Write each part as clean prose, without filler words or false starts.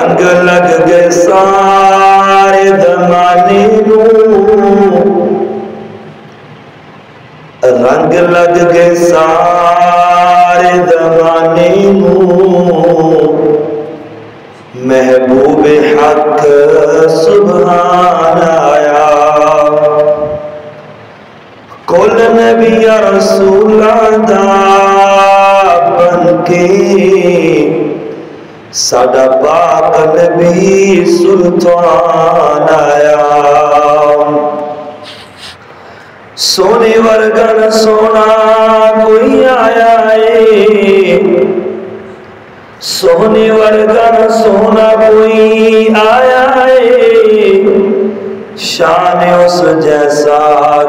رنگ لگ گئے سارے زمانے نوں، رنگ لگ گئے سارے زمانے نوں، محبوب حق سبحان آیا، کل نبی رسول دا بن کے ساڈا پاک نبی سلطان آیا، سونے ورگا نہ سونا کوئی آیا ہے، سونے ورگا نہ سونا کوئی آیا ہے، شان اس جیسا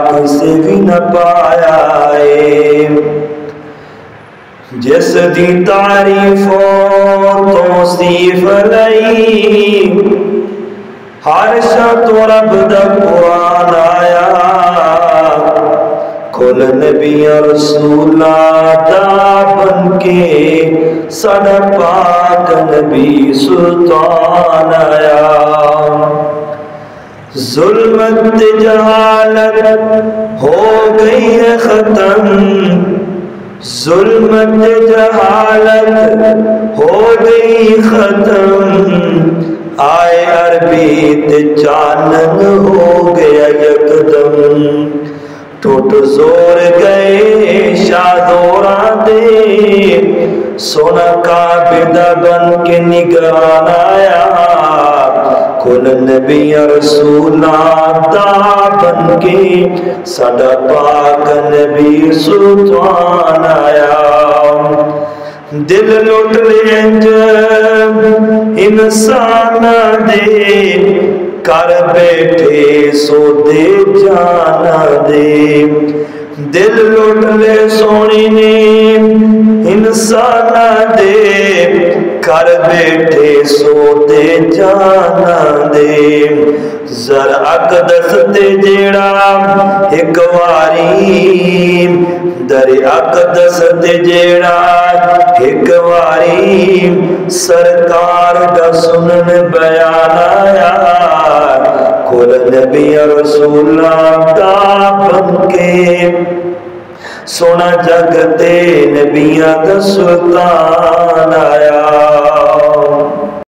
کسی بھی نہ پایا ہے، جس دی تعریفوں توصیف لئی ہر شاہ تو رب دا قرآن آیا، کل نبی رسولہ دا بن کے ساڈا پاک نبی سلطان آیا، ظلمت جہالت ہو گئی ہے ختم، ظلمت جہالت ہو گئی ختم، آئے عربی تے چانن ہو گیا یکدم، ٹوٹ زور گئے شادوراں دے، سونا کعبہ بن کے نگران آیا، کل نبی رسولہ دا بن کے ساڈا پاک نبی سلطان آیا، دل لٹ لے انج انسان دے، کر بیٹھے سو دے جانا دے، دل لٹ لے سونی نے انسان دے، کر بیٹھے سو دے جانا دے، زر اقدس تے جیڑا ایک واری، در اقدس تے جیڑا ایک واری، سرکار دا سنن بیان آیا، کل نبی رسولہ دا بن کے سونا جگ تے نبیاں دا سلطان آیا۔